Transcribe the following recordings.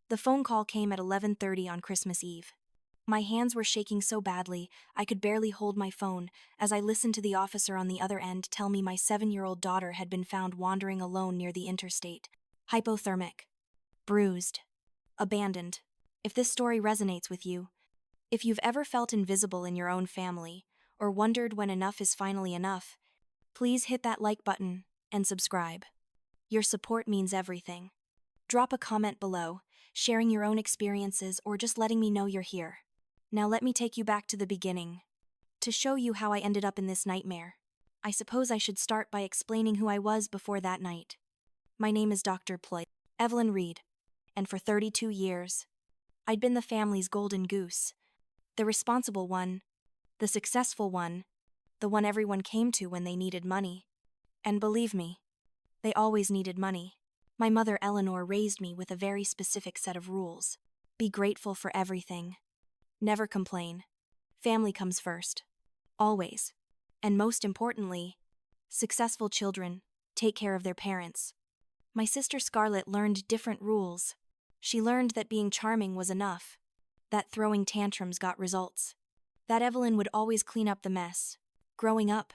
The phone call came at 11:30 on Christmas Eve. My hands were shaking so badly, I could barely hold my phone as I listened to the officer on the other end tell me my 7-year-old daughter had been found wandering alone near the interstate. Hypothermic. Bruised. Abandoned. If this story resonates with you, if you've ever felt invisible in your own family, or wondered when enough is finally enough, please hit that like button and subscribe. Your support means everything. Drop a comment below, sharing your own experiences or just letting me know you're here. Now let me take you back to the beginning. To show you how I ended up in this nightmare, I suppose I should start by explaining who I was before that night. My name is Dr. Evelyn Reed, and for 32 years, I'd been the family's golden goose. The responsible one, the successful one, the one everyone came to when they needed money. And believe me, they always needed money. My mother Eleanor raised me with a very specific set of rules. Be grateful for everything. Never complain. Family comes first. Always. And most importantly, successful children take care of their parents. My sister Scarlett learned different rules. She learned that being charming was enough, that throwing tantrums got results, that Evelyn would always clean up the mess. Growing up,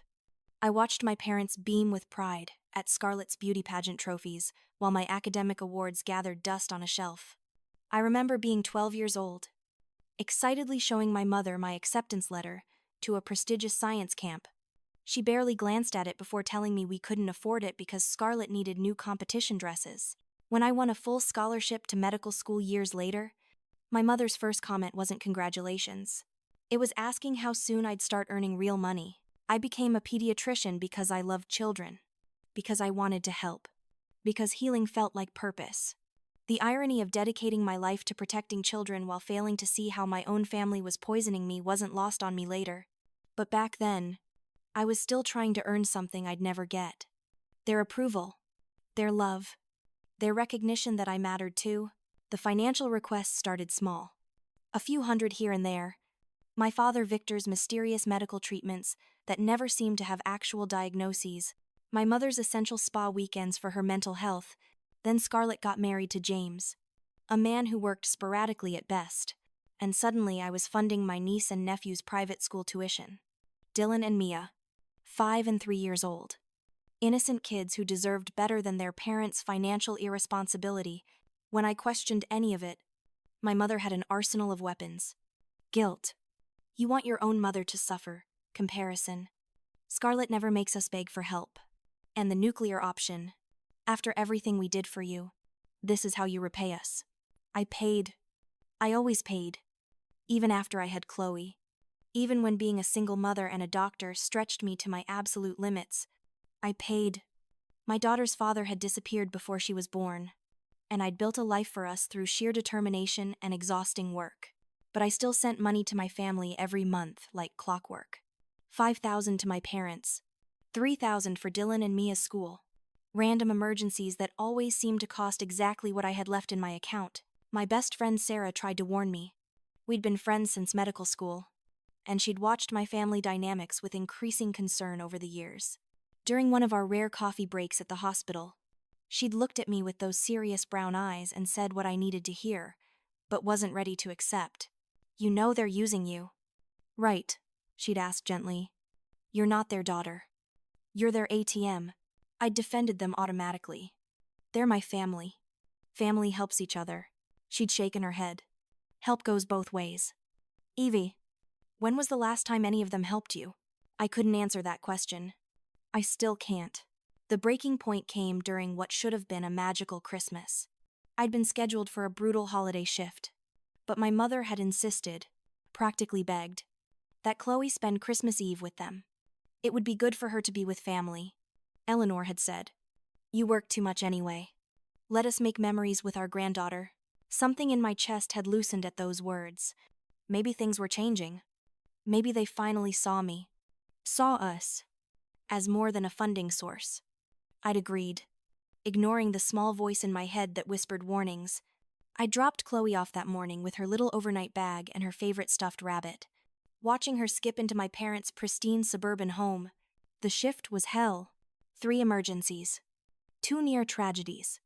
I watched my parents beam with pride at Scarlett's beauty pageant trophies while my academic awards gathered dust on a shelf. I remember being 12 years old, excitedly showing my mother my acceptance letter to a prestigious science camp. She barely glanced at it before telling me we couldn't afford it because Scarlett needed new competition dresses. When I won a full scholarship to medical school years later, my mother's first comment wasn't congratulations. It was asking how soon I'd start earning real money. I became a pediatrician because I loved children, because I wanted to help, because healing felt like purpose. The irony of dedicating my life to protecting children while failing to see how my own family was poisoning me wasn't lost on me later. But back then, I was still trying to earn something I'd never get. Their approval, their love, their recognition that I mattered too. The financial requests started small. A few hundred here and there. My father Victor's mysterious medical treatments that never seemed to have actual diagnoses. My mother's essential spa weekends for her mental health. Then Scarlett got married to James, a man who worked sporadically at best. And suddenly I was funding my niece and nephew's private school tuition. Dylan and Mia, 5 and 3 years old. Innocent kids who deserved better than their parents' financial irresponsibility. When I questioned any of it, my mother had an arsenal of weapons. Guilt. You want your own mother to suffer. Comparison. Scarlett never makes us beg for help. And the nuclear option. After everything we did for you, this is how you repay us. I paid. I always paid. Even after I had Chloe. Even when being a single mother and a doctor stretched me to my absolute limits, I paid. My daughter's father had disappeared before she was born, and I'd built a life for us through sheer determination and exhausting work. But I still sent money to my family every month like clockwork. $5,000 to my parents, $3,000 for Dylan and Mia's school. Random emergencies that always seemed to cost exactly what I had left in my account. My best friend Sarah tried to warn me. We'd been friends since medical school, and she'd watched my family dynamics with increasing concern over the years. During one of our rare coffee breaks at the hospital, she'd looked at me with those serious brown eyes and said what I needed to hear, but wasn't ready to accept. You know they're using you. Right, she'd asked gently. You're not their daughter. You're their ATM. I'd defended them automatically. They're my family. Family helps each other. She'd shaken her head. Help goes both ways. Evie, when was the last time any of them helped you? I couldn't answer that question. I still can't. The breaking point came during what should have been a magical Christmas. I'd been scheduled for a brutal holiday shift, but my mother had insisted, practically begged, that Chloe spend Christmas Eve with them. It would be good for her to be with family. Eleanor had said, "You work too much anyway. Let us make memories with our granddaughter." Something in my chest had loosened at those words. Maybe things were changing. Maybe they finally saw me. Saw us. As more than a funding source. I'd agreed, ignoring the small voice in my head that whispered warnings. I dropped Chloe off that morning with her little overnight bag and her favorite stuffed rabbit. Watching her skip into my parents' pristine suburban home, the shift was hell. 3 emergencies. 2 near tragedies.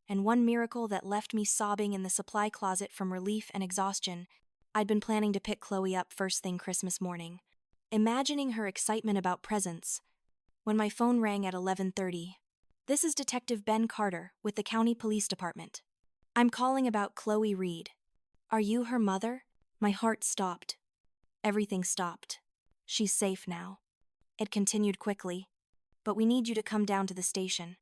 and one miracle that left me sobbing in the supply closet from relief and exhaustion. I'd been planning to pick Chloe up first thing Christmas morning, imagining her excitement about presents, when my phone rang at 11:30. "This is Detective Ben Carter with the County Police Department. I'm calling about Chloe Reed. Are you her mother?" My heart stopped. Everything stopped. "She's safe now." It continued quickly. "But we need you to come down to the station.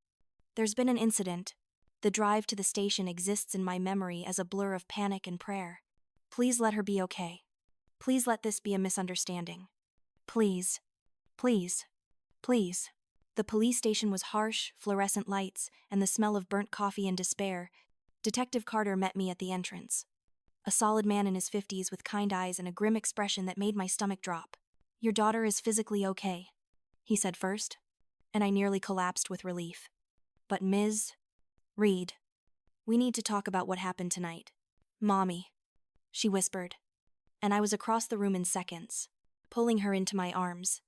There's been an incident." The drive to the station exists in my memory as a blur of panic and prayer. "Please let her be okay. Please let this be a misunderstanding. Please. Please. Please." The police station was harsh, fluorescent lights, and the smell of burnt coffee and despair. Detective Carter met me at the entrance. A solid man in his 50s with kind eyes and a grim expression that made my stomach drop. "Your daughter is physically okay," he said first, and I nearly collapsed with relief. "But Ms. Reed, we need to talk about what happened tonight." "Mommy," she whispered, and I was across the room in seconds, pulling her into my arms,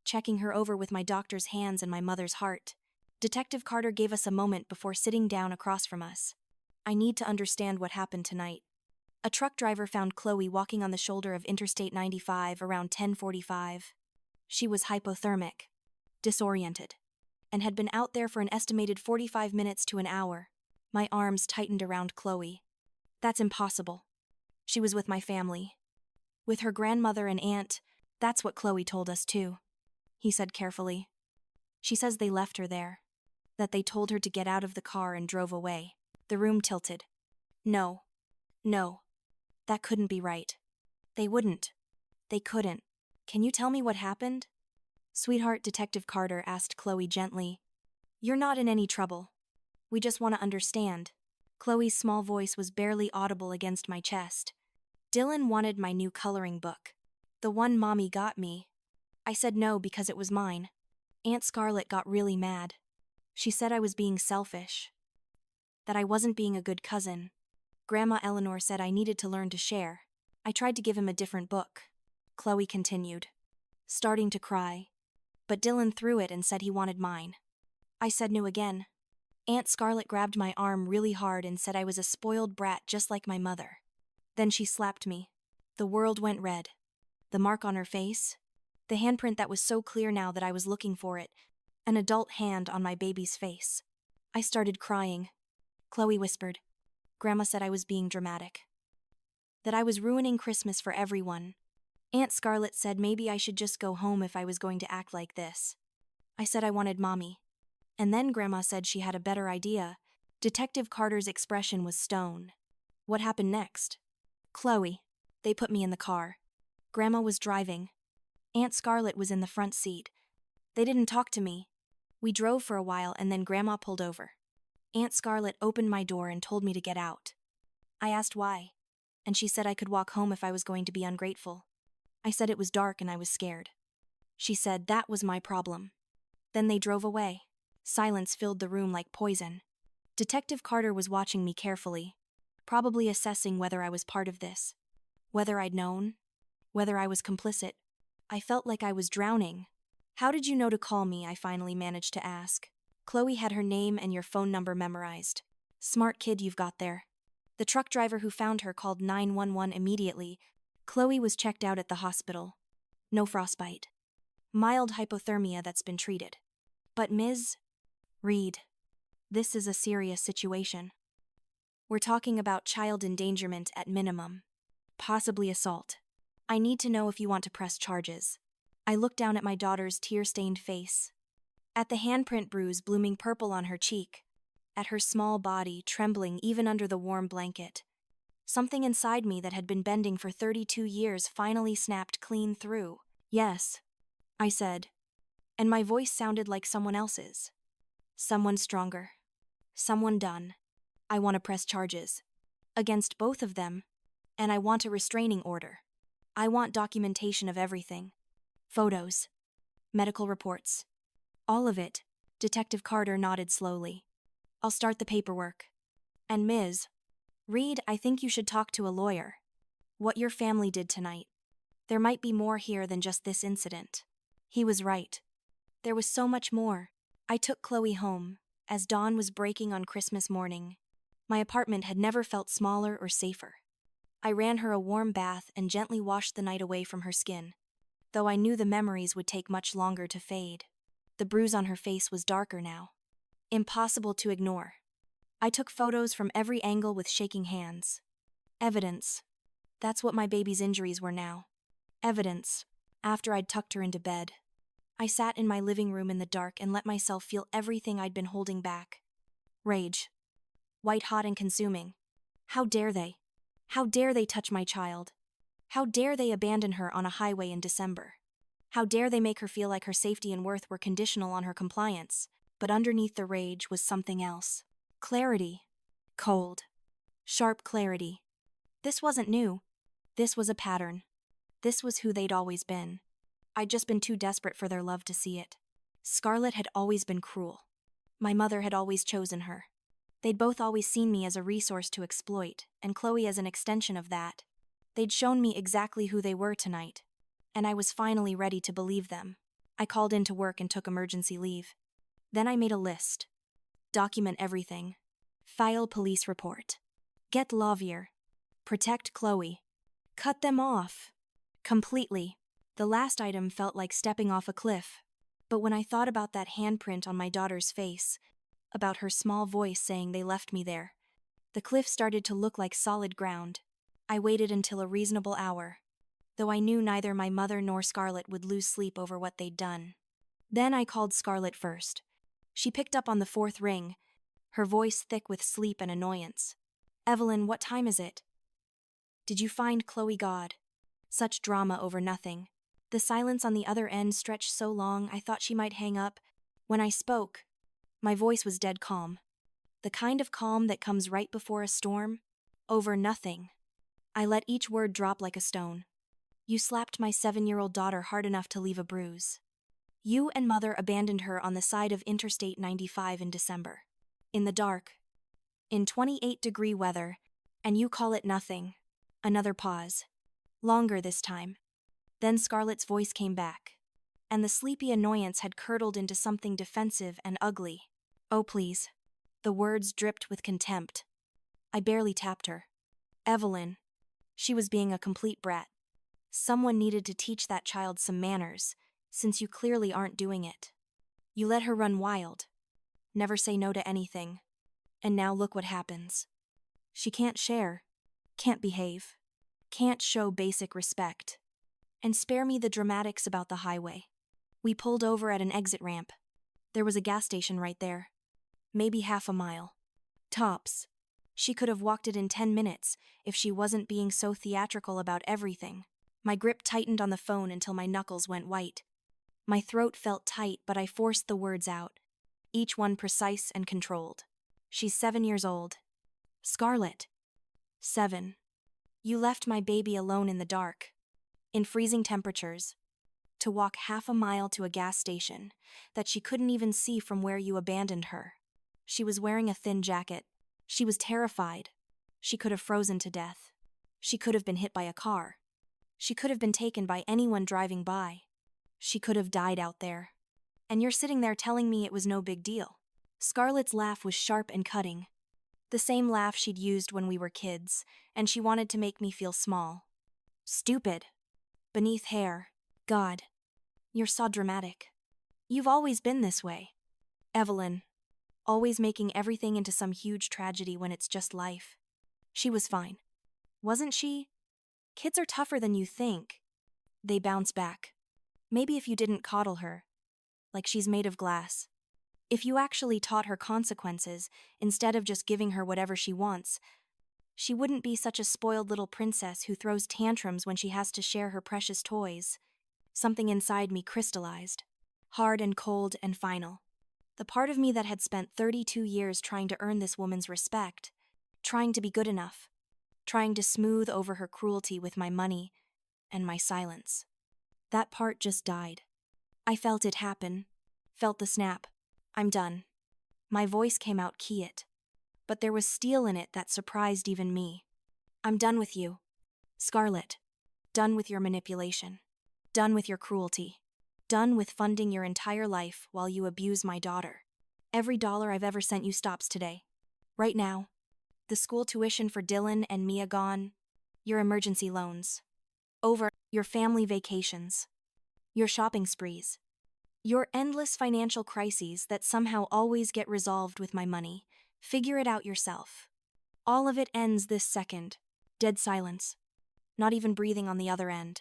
checking her over with my doctor's hands and my mother's heart. Detective Carter gave us a moment before sitting down across from us. "I need to understand what happened tonight. A truck driver found Chloe walking on the shoulder of Interstate 95 around 10:45. She was hypothermic, disoriented, and had been out there for an estimated 45 minutes to an hour." My arms tightened around Chloe. "That's impossible. She was with my family. With her grandmother and aunt. That's what Chloe told us too," he said carefully. "She says they left her there, that they told her to get out of the car and drove away." The room tilted. No. That couldn't be right. They wouldn't. They couldn't. "Can you tell me what happened?" "Sweetheart," Detective Carter asked Chloe gently, "you're not in any trouble. We just want to understand." Chloe's small voice was barely audible against my chest. "Dylan wanted my new coloring book. The one Mommy got me. I said no because it was mine. Aunt Scarlett got really mad. She said I was being selfish, that I wasn't being a good cousin. Grandma Eleanor said I needed to learn to share. I tried to give him a different book." Chloe continued, starting to cry. "But Dylan threw it and said he wanted mine. I said no again. Aunt Scarlett grabbed my arm really hard and said I was a spoiled brat just like my mother. Then she slapped me." The world went red. The mark on her face, the handprint that was so clear now that I was looking for it, an adult hand on my baby's face. I started crying. Chloe whispered, "Grandma said I was being dramatic. That I was ruining Christmas for everyone. Aunt Scarlett said maybe I should just go home if I was going to act like this. I said I wanted Mommy. And then Grandma said she had a better idea." Detective Carter's expression was stone. "What happened next?" "Chloe, they put me in the car. Grandma was driving. Aunt Scarlett was in the front seat. They didn't talk to me. We drove for a while and then Grandma pulled over. Aunt Scarlett opened my door and told me to get out. I asked why, and she said I could walk home if I was going to be ungrateful. I said it was dark and I was scared. She said that was my problem. Then they drove away." Silence filled the room like poison. Detective Carter was watching me carefully, probably assessing whether I was part of this, whether I'd known, whether I was complicit. I felt like I was drowning. "How did you know to call me?" I finally managed to ask. "Chloe had her name and your phone number memorized. Smart kid you've got there." "The truck driver who found her called 911 immediately. Chloe was checked out at the hospital. No frostbite. Mild hypothermia that's been treated. But Ms. Reed, this is a serious situation. We're talking about child endangerment at minimum. Possibly assault. I need to know if you want to press charges." I looked down at my daughter's tear-stained face, at the handprint bruise blooming purple on her cheek, at her small body trembling even under the warm blanket. Something inside me that had been bending for 32 years finally snapped clean through. "Yes," I said, and my voice sounded like someone else's. "Someone stronger. Someone done. I want to press charges. Against both of them. And I want a restraining order. I want documentation of everything. Photos. Medical reports. All of it." Detective Carter nodded slowly. "I'll start the paperwork. And Ms. Reed, I think you should talk to a lawyer. What your family did tonight. There might be more here than just this incident." He was right. There was so much more. I took Chloe home, as dawn was breaking on Christmas morning. My apartment had never felt smaller or safer. I ran her a warm bath and gently washed the night away from her skin, though I knew the memories would take much longer to fade. The bruise on her face was darker now. Impossible to ignore. I took photos from every angle with shaking hands. Evidence. That's what my baby's injuries were now. Evidence. After I'd tucked her into bed, I sat in my living room in the dark and let myself feel everything I'd been holding back. Rage. White hot and consuming. How dare they? How dare they touch my child? How dare they abandon her on a highway in December? How dare they make her feel like her safety and worth were conditional on her compliance? But underneath the rage was something else. Clarity. Cold. Sharp clarity. This wasn't new. This was a pattern. This was who they'd always been. I'd just been too desperate for their love to see it. Scarlett had always been cruel. My mother had always chosen her. They'd both always seen me as a resource to exploit, and Chloe as an extension of that. They'd shown me exactly who they were tonight, and I was finally ready to believe them. I called into work and took emergency leave. Then I made a list. Document everything. File police report. Get Lavier. Protect Chloe. Cut them off. Completely. The last item felt like stepping off a cliff. But when I thought about that handprint on my daughter's face, about her small voice saying they left me there, the cliff started to look like solid ground. I waited until a reasonable hour, though I knew neither my mother nor Scarlett would lose sleep over what they'd done. Then I called Scarlett first. She picked up on the fourth ring, her voice thick with sleep and annoyance. "Evelyn, what time is it? Did you find Chloe God?" Such drama over nothing. The silence on the other end stretched so long I thought she might hang up. When I spoke, my voice was dead calm. The kind of calm that comes right before a storm. Over nothing. I let each word drop like a stone. "You slapped my 7-year-old daughter hard enough to leave a bruise. You and Mother abandoned her on the side of Interstate 95 in December. In the dark. In 28-degree weather. And you call it nothing." Another pause. Longer this time. Then Scarlett's voice came back, and the sleepy annoyance had curdled into something defensive and ugly. "Oh, please." The words dripped with contempt. I barely tapped her. "Evelyn." She was being a complete brat. "Someone needed to teach that child some manners, since you clearly aren't doing it. You let her run wild. Never say no to anything. And now look what happens. She can't share, can't behave, can't show basic respect. And spare me the dramatics about the highway. We pulled over at an exit ramp. There was a gas station right there. Maybe half a mile. Tops. She could have walked it in 10 minutes if she wasn't being so theatrical about everything. My grip tightened on the phone until my knuckles went white. My throat felt tight, but I forced the words out, each one precise and controlled. "She's 7 years old. Scarlett. 7. You left my baby alone in the dark. In freezing temperatures, to walk half a mile to a gas station that she couldn't even see from where you abandoned her. She was wearing a thin jacket. She was terrified. She could have frozen to death. She could have been hit by a car. She could have been taken by anyone driving by. She could have died out there. And you're sitting there telling me it was no big deal." Scarlett's laugh was sharp and cutting. The same laugh she'd used when we were kids, and she wanted to make me feel small. "Stupid. Beneath hair. God. You're so dramatic. You've always been this way. Evelyn. Always making everything into some huge tragedy when it's just life. She was fine. Wasn't she? Kids are tougher than you think. They bounce back. Maybe if you didn't coddle her. Like she's made of glass. If you actually taught her consequences, instead of just giving her whatever she wants, she wouldn't be such a spoiled little princess who throws tantrums when she has to share her precious toys." Something inside me crystallized. Hard and cold and final. The part of me that had spent 32 years trying to earn this woman's respect, trying to be good enough, trying to smooth over her cruelty with my money and my silence. That part just died. I felt it happen, felt the snap. "I'm done." My voice came out quiet, but there was steel in it that surprised even me. "I'm done with you, Scarlett. Done with your manipulation. Done with your cruelty. Done with funding your entire life while you abuse my daughter. Every dollar I've ever sent you stops today. Right now. The school tuition for Dylan and Mia gone. Your emergency loans. Over. Your family vacations. Your shopping sprees. Your endless financial crises that somehow always get resolved with my money. Figure it out yourself. All of it ends this second. Dead silence. Not even breathing on the other end.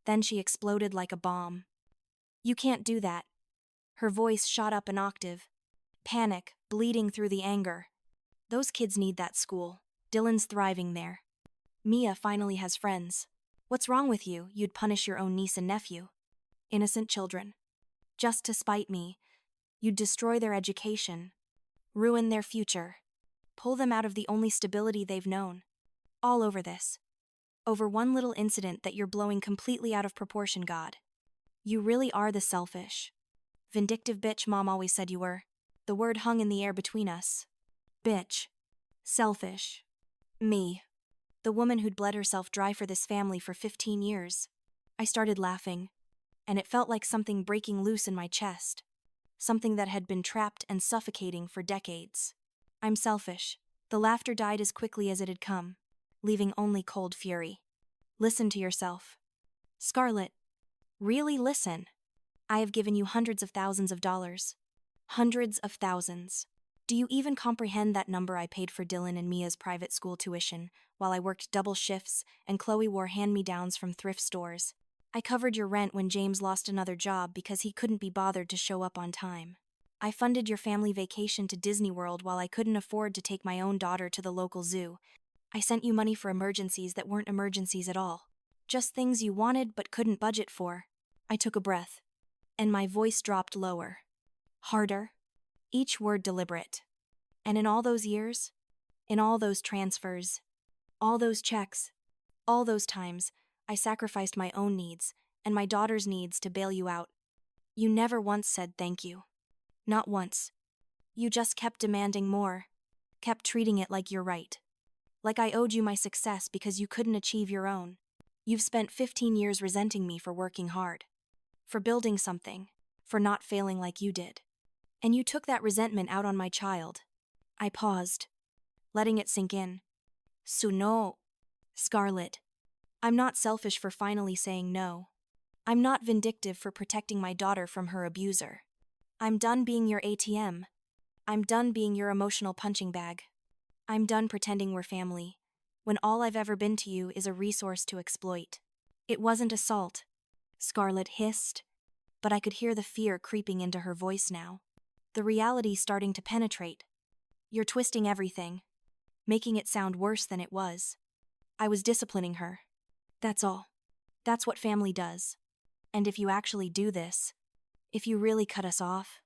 Then she exploded like a bomb. You can't do that. Her voice shot up an octave. Panic, bleeding through the anger. Those kids need that school. Dylan's thriving there. Mia finally has friends. What's wrong with you? You'd punish your own niece and nephew. Innocent children. Just to spite me. You'd destroy their education. Ruin their future. Pull them out of the only stability they've known. All over this. Over one little incident that you're blowing completely out of proportion, God. You really are the selfish, vindictive bitch Mom always said you were. The word hung in the air between us. Bitch. Selfish. Me. The woman who'd bled herself dry for this family for 15 years. I started laughing, and it felt like something breaking loose in my chest. Something that had been trapped and suffocating for decades. I'm selfish. The laughter died as quickly as it had come, leaving only cold fury. Listen to yourself. Scarlett. Really listen. I have given you hundreds of thousands of dollars. Hundreds of thousands. Do you even comprehend that number I paid for Dylan and Mia's private school tuition while I worked double shifts and Chloe wore hand-me-downs from thrift stores? I covered your rent when James lost another job because he couldn't be bothered to show up on time. I funded your family vacation to Disney World while I couldn't afford to take my own daughter to the local zoo. I sent you money for emergencies that weren't emergencies at all. Just things you wanted but couldn't budget for. I took a breath, and my voice dropped lower. Harder. Each word deliberate. And in all those years, in all those transfers, all those checks, all those times, I sacrificed my own needs and my daughter's needs to bail you out. You never once said thank you. Not once. You just kept demanding more, kept treating it like you're right. Like I owed you my success because you couldn't achieve your own. You've spent 15 years resenting me for working hard, for building something, for not failing like you did. And you took that resentment out on my child. I paused, letting it sink in. So no, Scarlett. I'm not selfish for finally saying no. I'm not vindictive for protecting my daughter from her abuser. I'm done being your ATM. I'm done being your emotional punching bag. I'm done pretending we're family, when all I've ever been to you is a resource to exploit. It wasn't assault, Scarlett hissed, but I could hear the fear creeping into her voice now. The reality starting to penetrate. You're twisting everything, making it sound worse than it was. I was disciplining her. That's all. That's what family does. And if you actually do this, if you really cut us off,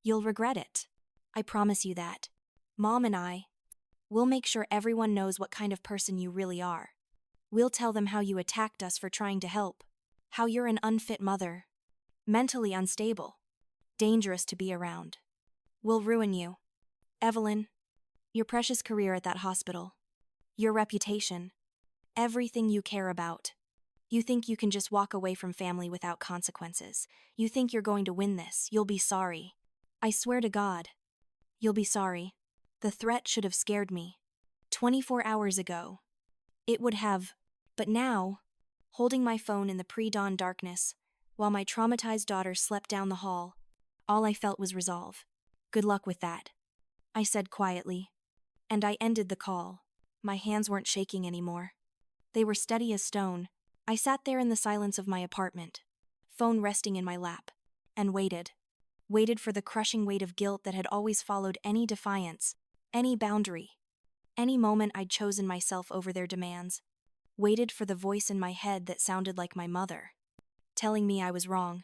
you'll regret it. I promise you that. Mom and I, we'll make sure everyone knows what kind of person you really are. We'll tell them how you attacked us for trying to help, how you're an unfit mother, mentally unstable, dangerous to be around. We'll ruin you. Evelyn, your precious career at that hospital, your reputation, everything you care about. You think you can just walk away from family without consequences. You think you're going to win this. You'll be sorry. I swear to God. You'll be sorry. The threat should have scared me. 24 hours ago. It would have. But now, holding my phone in the pre-dawn darkness, while my traumatized daughter slept down the hall, all I felt was resolve. Good luck with that, I said quietly. And I ended the call. My hands weren't shaking anymore. They were steady as stone. I sat there in the silence of my apartment, phone resting in my lap, and waited. Waited for the crushing weight of guilt that had always followed any defiance, any boundary, any moment I'd chosen myself over their demands. Waited for the voice in my head that sounded like my mother, telling me I was wrong,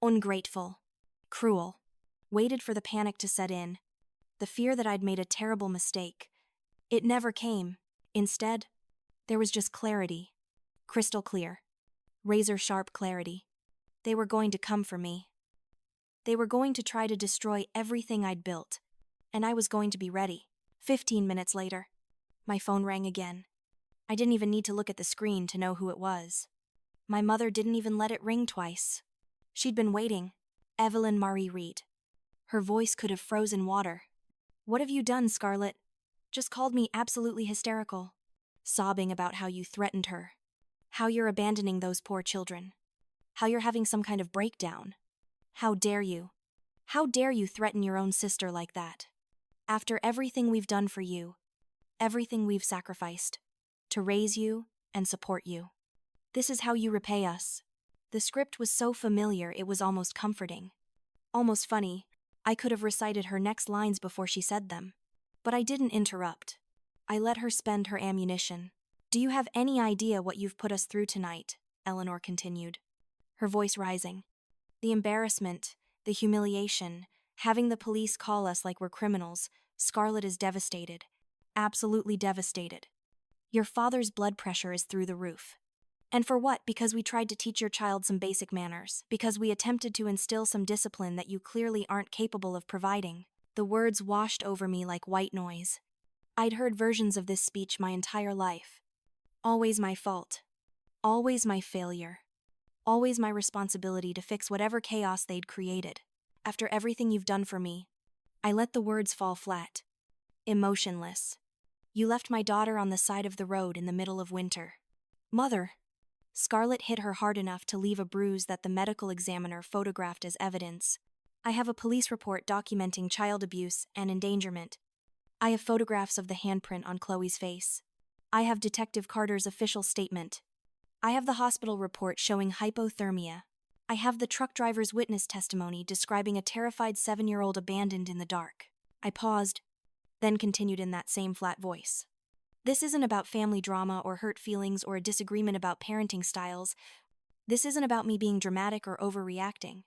ungrateful, cruel. Waited for the panic to set in, the fear that I'd made a terrible mistake. It never came. Instead, there was just clarity. Crystal clear. Razor-sharp clarity. They were going to come for me. They were going to try to destroy everything I'd built, and I was going to be ready. 15 minutes later, my phone rang again. I didn't even need to look at the screen to know who it was. My mother didn't even let it ring twice. She'd been waiting. Evelyn Marie Reed. Her voice could have frozen water. What have you done, Scarlett? Just called me absolutely hysterical. Sobbing about how you threatened her. How you're abandoning those poor children. How you're having some kind of breakdown. How dare you? How dare you threaten your own sister like that? After everything we've done for you, everything we've sacrificed, to raise you and support you. This is how you repay us. The script was so familiar it was almost comforting. Almost funny. I could have recited her next lines before she said them. But I didn't interrupt. I let her spend her ammunition. Do you have any idea what you've put us through tonight? Eleanor continued, her voice rising. The embarrassment, the humiliation, having the police call us like we're criminals. Scarlett is devastated. Absolutely devastated. Your father's blood pressure is through the roof. And for what? Because we tried to teach your child some basic manners. Because we attempted to instill some discipline that you clearly aren't capable of providing. The words washed over me like white noise. I'd heard versions of this speech my entire life. Always my fault. Always my failure. Always my responsibility to fix whatever chaos they'd created. After everything you've done for me, I let the words fall flat. Emotionless. You left my daughter on the side of the road in the middle of winter. Mother. Scarlett hit her hard enough to leave a bruise that the medical examiner photographed as evidence. I have a police report documenting child abuse and endangerment. I have photographs of the handprint on Chloe's face. I have Detective Carter's official statement. I have the hospital report showing hypothermia. I have the truck driver's witness testimony describing a terrified 7-year-old abandoned in the dark. I paused, then continued in that same flat voice. This isn't about family drama or hurt feelings or a disagreement about parenting styles. This isn't about me being dramatic or overreacting.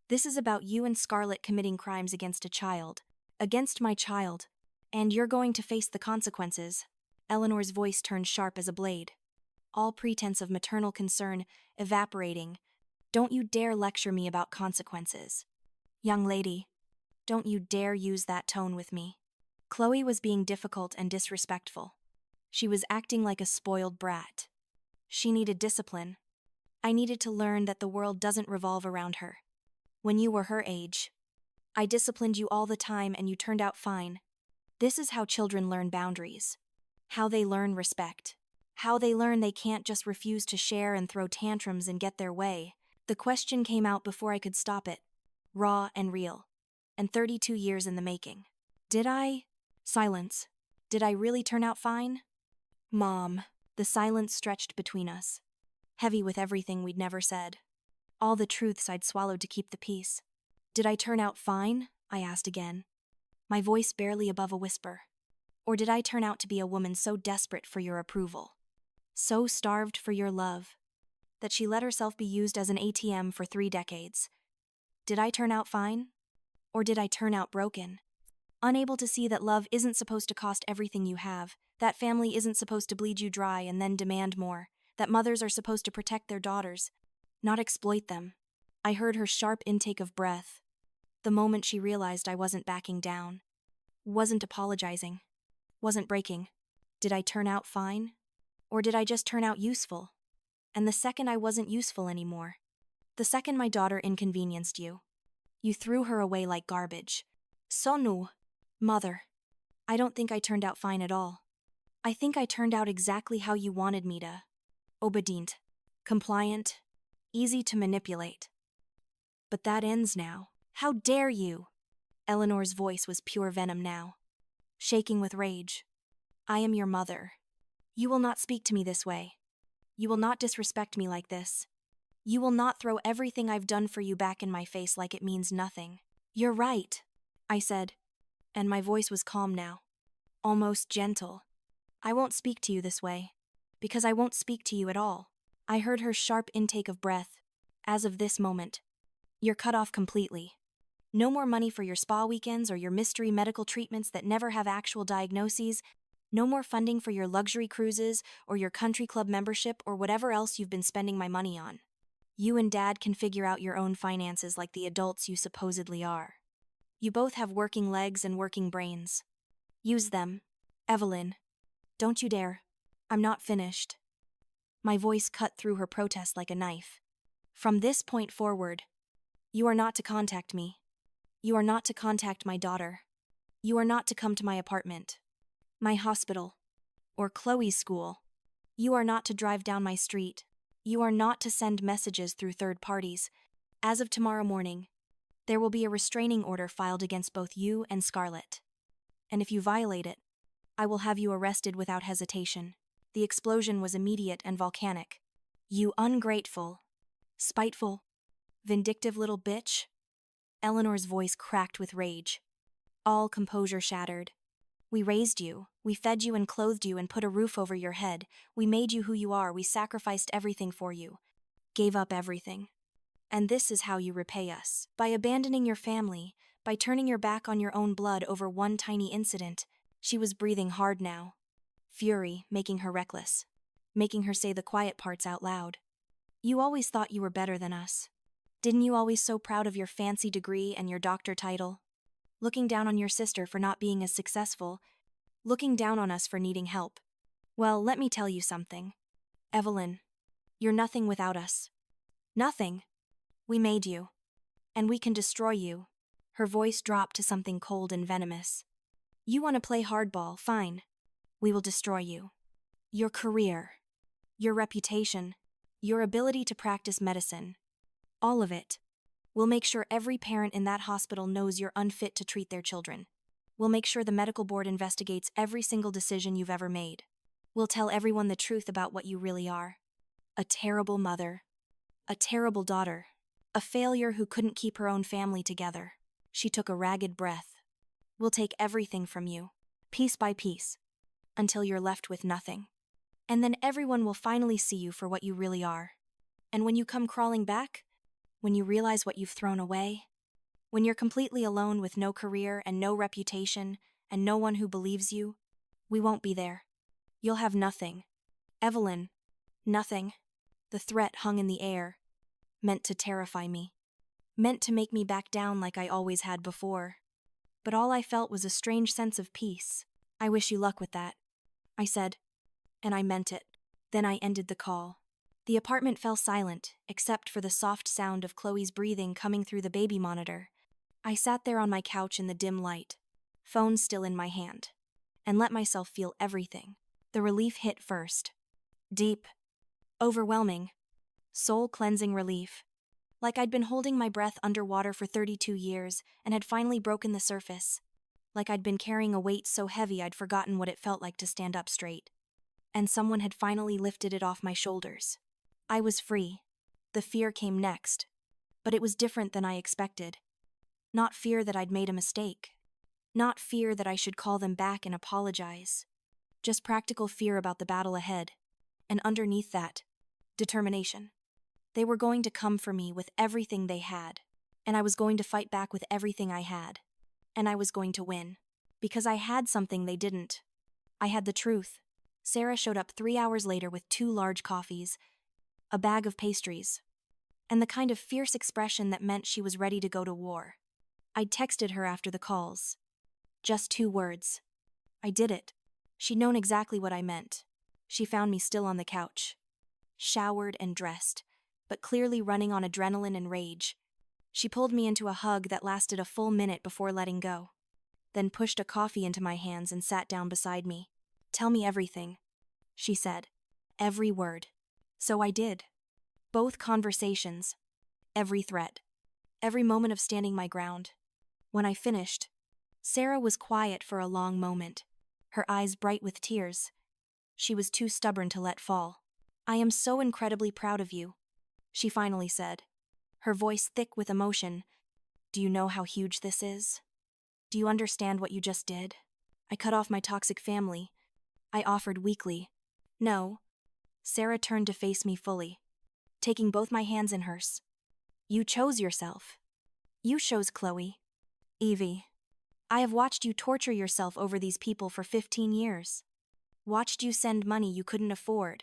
This is about you and Scarlett committing crimes against a child. Against my child. And you're going to face the consequences. Eleanor's voice turned sharp as a blade. All pretense of maternal concern evaporating. Don't you dare lecture me about consequences. Young lady, don't you dare use that tone with me. Chloe was being difficult and disrespectful. She was acting like a spoiled brat. She needed discipline. I needed to learn that the world doesn't revolve around her. When you were her age, I disciplined you all the time and you turned out fine. This is how children learn boundaries. How they learn respect. How they learn they can't just refuse to share and throw tantrums and get their way. The question came out before I could stop it. Raw and real. And 32 years in the making. Did I? Silence. Did I really turn out fine? Mom. The silence stretched between us. Heavy with everything we'd never said. All the truths I'd swallowed to keep the peace. Did I turn out fine? I asked again. My voice barely above a whisper. Or did I turn out to be a woman so desperate for your approval? So starved for your love, that she let herself be used as an ATM for 3 decades. Did I turn out fine? Or did I turn out broken? Unable to see that love isn't supposed to cost everything you have, that family isn't supposed to bleed you dry and then demand more, that mothers are supposed to protect their daughters, not exploit them. I heard her sharp intake of breath. The moment she realized I wasn't backing down. Wasn't apologizing. Wasn't breaking. Did I turn out fine? Or did I just turn out useful? And the second I wasn't useful anymore, the second my daughter inconvenienced you, you threw her away like garbage. Sonu. Mother. I don't think I turned out fine at all. I think I turned out exactly how you wanted me to. Obedient. Compliant. Easy to manipulate. But that ends now. How dare you? Eleanor's voice was pure venom now. Shaking with rage. I am your mother. You will not speak to me this way. You will not disrespect me like this. You will not throw everything I've done for you back in my face like it means nothing. You're right, I said, and my voice was calm now. Almost gentle. I won't speak to you this way, because I won't speak to you at all. I heard her sharp intake of breath. As of this moment, you're cut off completely. No more money for your spa weekends or your mystery medical treatments that never have actual diagnoses. No more funding for your luxury cruises or your country club membership or whatever else you've been spending my money on. You and Dad can figure out your own finances like the adults you supposedly are. You both have working legs and working brains. Use them. Evelyn. Don't you dare. I'm not finished. My voice cut through her protest like a knife. From this point forward, you are not to contact me. You are not to contact my daughter. You are not to come to my apartment, my hospital, or Chloe's school. You are not to drive down my street. You are not to send messages through third parties. As of tomorrow morning, there will be a restraining order filed against both you and Scarlett. And if you violate it, I will have you arrested without hesitation. The explosion was immediate and volcanic. You ungrateful, spiteful, vindictive little bitch. Eleanor's voice cracked with rage. All composure shattered. We raised you, we fed you and clothed you and put a roof over your head. We made you who you are, we sacrificed everything for you. Gave up everything. And this is how you repay us. By abandoning your family, by turning your back on your own blood over one tiny incident. She was breathing hard now. Fury making her reckless. Making her say the quiet parts out loud. You always thought you were better than us. Didn't you always so proud of your fancy degree and your doctor title? Looking down on your sister for not being as successful. Looking down on us for needing help. Well, let me tell you something. Evelyn, you're nothing without us. Nothing. We made you. And we can destroy you. Her voice dropped to something cold and venomous. You want to play hardball, fine. We will destroy you. Your career. Your reputation. Your ability to practice medicine. All of it. We'll make sure every parent in that hospital knows you're unfit to treat their children. We'll make sure the medical board investigates every single decision you've ever made. We'll tell everyone the truth about what you really are. A terrible mother. A terrible daughter. A failure who couldn't keep her own family together. She took a ragged breath. We'll take everything from you, piece by piece, until you're left with nothing. And then everyone will finally see you for what you really are. And when you come crawling back, when you realize what you've thrown away, when you're completely alone with no career and no reputation and no one who believes you, we won't be there. You'll have nothing. Evelyn, nothing. The threat hung in the air, meant to terrify me, meant to make me back down like I always had before. But all I felt was a strange sense of peace. I wish you luck with that, I said, and I meant it. Then I ended the call. The apartment fell silent, except for the soft sound of Chloe's breathing coming through the baby monitor. I sat there on my couch in the dim light, phone still in my hand, and let myself feel everything. The relief hit first. Deep, overwhelming, soul-cleansing relief. Like I'd been holding my breath underwater for 32 years and had finally broken the surface. Like I'd been carrying a weight so heavy I'd forgotten what it felt like to stand up straight. And someone had finally lifted it off my shoulders. I was free. The fear came next. But it was different than I expected. Not fear that I'd made a mistake. Not fear that I should call them back and apologize. Just practical fear about the battle ahead. And underneath that, determination. They were going to come for me with everything they had. And I was going to fight back with everything I had. And I was going to win. Because I had something they didn't. I had the truth. Sarah showed up 3 hours later with 2 large coffees, a bag of pastries, and the kind of fierce expression that meant she was ready to go to war. I'd texted her after the calls. Just 2 words. I did it. She'd known exactly what I meant. She found me still on the couch, showered and dressed, but clearly running on adrenaline and rage. She pulled me into a hug that lasted a full minute before letting go, then pushed a coffee into my hands and sat down beside me. Tell me everything, she said. Every word. So I did. Both conversations. Every threat. Every moment of standing my ground. When I finished, Sarah was quiet for a long moment, her eyes bright with tears. She was too stubborn to let fall. I am so incredibly proud of you, she finally said, her voice thick with emotion. Do you know how huge this is? Do you understand what you just did? I cut off my toxic family. I offered weakly. No. Sarah turned to face me fully, taking both my hands in hers. You chose yourself. You chose Chloe. Evie. I have watched you torture yourself over these people for 15 years. Watched you send money you couldn't afford.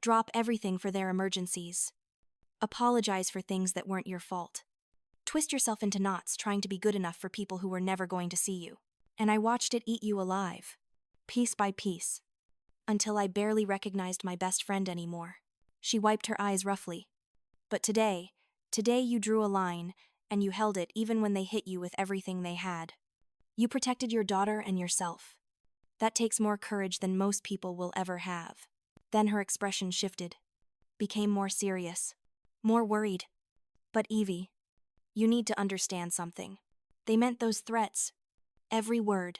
Drop everything for their emergencies. Apologize for things that weren't your fault. Twist yourself into knots trying to be good enough for people who were never going to see you. And I watched it eat you alive, piece by piece, until I barely recognized my best friend anymore. She wiped her eyes roughly. But today you drew a line, and you held it even when they hit you with everything they had. You protected your daughter and yourself. That takes more courage than most people will ever have. Then her expression shifted, became more serious, more worried. But Evie, you need to understand something. They meant those threats. Every word.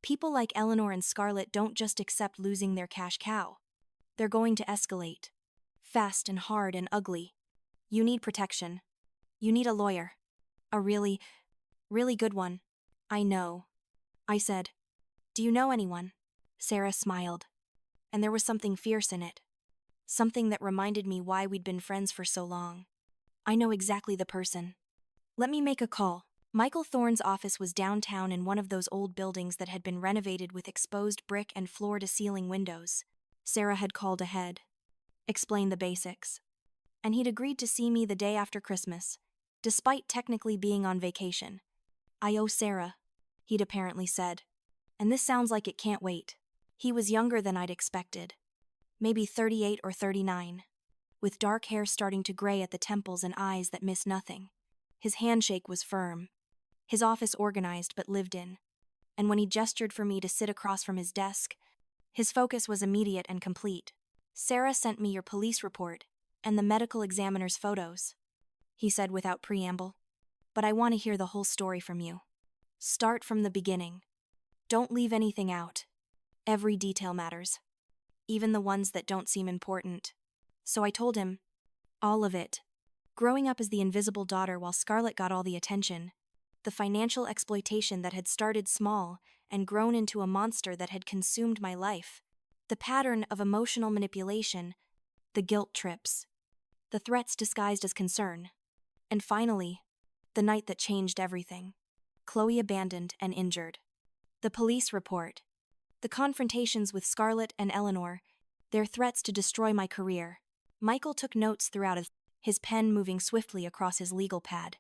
People like Eleanor and Scarlett don't just accept losing their cash cow. They're going to escalate. Fast and hard and ugly. You need protection. You need a lawyer. A really, really good one. I know. I said. Do you know anyone? Sarah smiled. And there was something fierce in it. Something that reminded me why we'd been friends for so long. I know exactly the person. Let me make a call. Michael Thorne's office was downtown in one of those old buildings that had been renovated with exposed brick and floor-to-ceiling windows. Sarah had called ahead, explained the basics, and he'd agreed to see me the day after Christmas, despite technically being on vacation. I owe Sarah, he'd apparently said, and this sounds like it can't wait. He was younger than I'd expected, maybe 38 or 39, with dark hair starting to gray at the temples and eyes that miss nothing. His handshake was firm, his office organized but lived in, and when he gestured for me to sit across from his desk, his focus was immediate and complete. Sarah sent me your police report and the medical examiner's photos, he said without preamble. But I want to hear the whole story from you. Start from the beginning. Don't leave anything out. Every detail matters, even the ones that don't seem important. So I told him, all of it. Growing up as the invisible daughter while Scarlett got all the attention, the financial exploitation that had started small and grown into a monster that had consumed my life, the pattern of emotional manipulation, the guilt trips, the threats disguised as concern, and finally, the night that changed everything. Chloe abandoned and injured. The police report, the confrontations with Scarlett and Eleanor, their threats to destroy my career. Michael took notes throughout, his pen moving swiftly across his legal pad,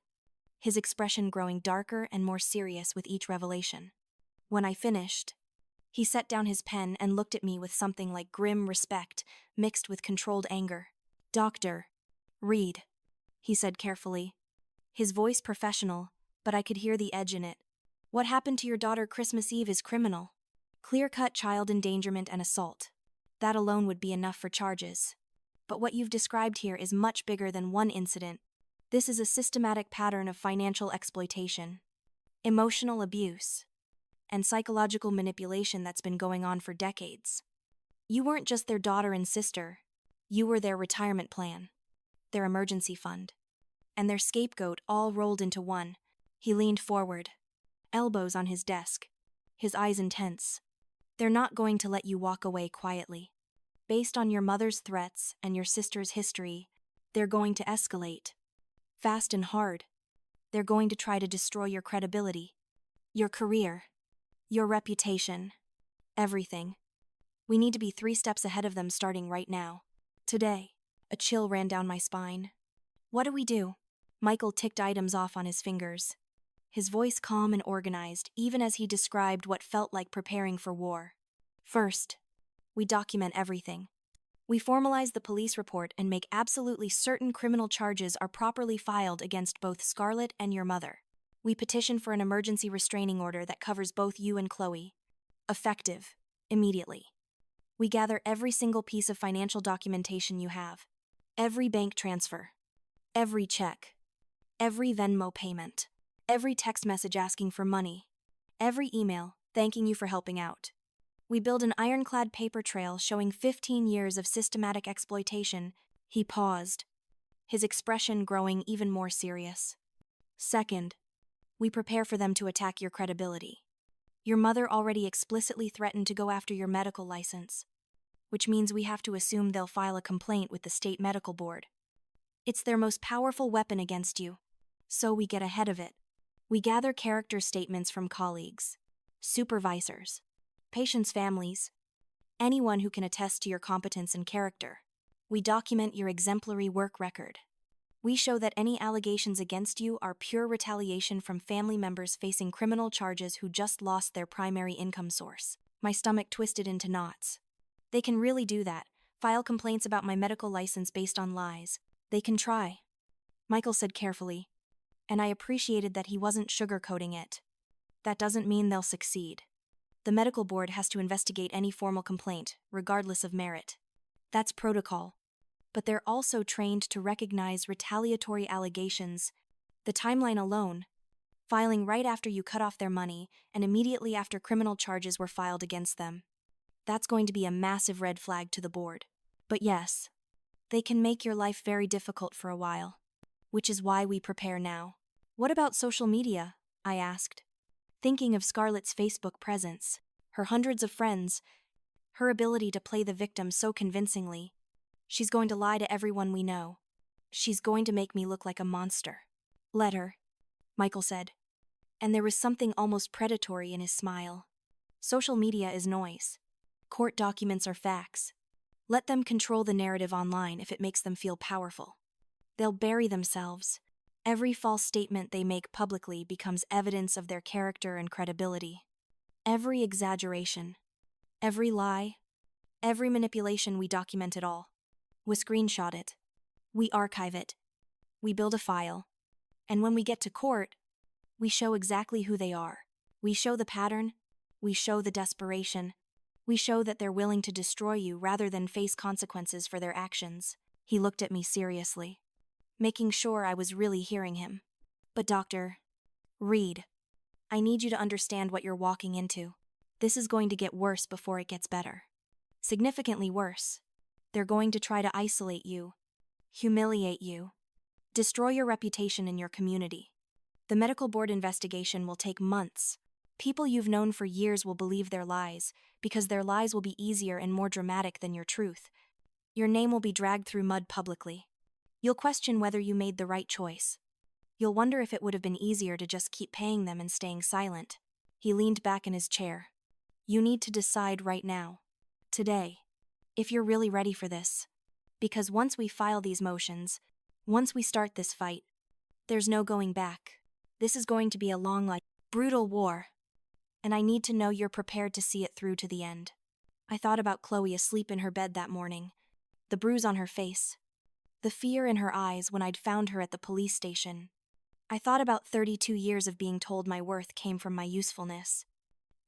his expression growing darker and more serious with each revelation. When I finished, he set down his pen and looked at me with something like grim respect mixed with controlled anger. Doctor, read, he said carefully, his voice professional, but I could hear the edge in it. What happened to your daughter Christmas Eve is criminal. Clear-cut child endangerment and assault. That alone would be enough for charges. But what you've described here is much bigger than one incident. This is a systematic pattern of financial exploitation, emotional abuse, and psychological manipulation that's been going on for decades. You weren't just their daughter and sister. You were their retirement plan, their emergency fund, and their scapegoat all rolled into one. He leaned forward, elbows on his desk, his eyes intense. They're not going to let you walk away quietly. Based on your mother's threats and your sister's history, they're going to escalate. Fast and hard. They're going to try to destroy your credibility, your career, your reputation, everything. We need to be 3 steps ahead of them starting right now. Today. A chill ran down my spine. What do we do? Michael ticked items off on his fingers, his voice calm and organized, even as he described what felt like preparing for war. First, we document everything. We formalize the police report and make absolutely certain criminal charges are properly filed against both Scarlett and your mother. We petition for an emergency restraining order that covers both you and Chloe. Effective, immediately. We gather every single piece of financial documentation you have. Every bank transfer. Every check. Every Venmo payment. Every text message asking for money. Every email thanking you for helping out. We build an ironclad paper trail showing 15 years of systematic exploitation. He paused, his expression growing even more serious. Second, we prepare for them to attack your credibility. Your mother already explicitly threatened to go after your medical license, which means we have to assume they'll file a complaint with the state medical board. It's their most powerful weapon against you, so we get ahead of it. We gather character statements from colleagues, supervisors, patients' families, anyone who can attest to your competence and character. We document your exemplary work record. We show that any allegations against you are pure retaliation from family members facing criminal charges who just lost their primary income source. My stomach twisted into knots. They can really do that, file complaints about my medical license based on lies. They can try, Michael said carefully. and I appreciated that he wasn't sugarcoating it. That doesn't mean they'll succeed. The medical board has to investigate any formal complaint, regardless of merit. That's protocol. But they're also trained to recognize retaliatory allegations. The timeline alone, filing right after you cut off their money and immediately after criminal charges were filed against them. That's going to be a massive red flag to the board. But yes, they can make your life very difficult for a while, which is why we prepare now. What about social media? I asked, thinking of Scarlett's Facebook presence, her hundreds of friends, her ability to play the victim so convincingly. She's going to lie to everyone we know. She's going to make me look like a monster. Let her, Michael said, and there was something almost predatory in his smile. Social media is noise. Court documents are facts. Let them control the narrative online if it makes them feel powerful. They'll bury themselves. Every false statement they make publicly becomes evidence of their character and credibility. Every exaggeration, every lie, every manipulation, we document it all. We screenshot it. We archive it. We build a file. And when we get to court, we show exactly who they are. We show the pattern. We show the desperation. We show that they're willing to destroy you rather than face consequences for their actions. He looked at me seriously, making sure I was really hearing him. But Dr. Reed, I need you to understand what you're walking into. This is going to get worse before it gets better. Significantly worse. They're going to try to isolate you, humiliate you, destroy your reputation in your community. The medical board investigation will take months. People you've known for years will believe their lies, because their lies will be easier and more dramatic than your truth. Your name will be dragged through mud publicly. You'll question whether you made the right choice. You'll wonder if it would have been easier to just keep paying them and staying silent. He leaned back in his chair. You need to decide right now, today, if you're really ready for this. Because once we file these motions, once we start this fight, there's no going back. This is going to be a long, brutal war. And I need to know you're prepared to see it through to the end. I thought about Chloe asleep in her bed that morning, the bruise on her face, the fear in her eyes when I'd found her at the police station. I thought about 32 years of being told my worth came from my usefulness,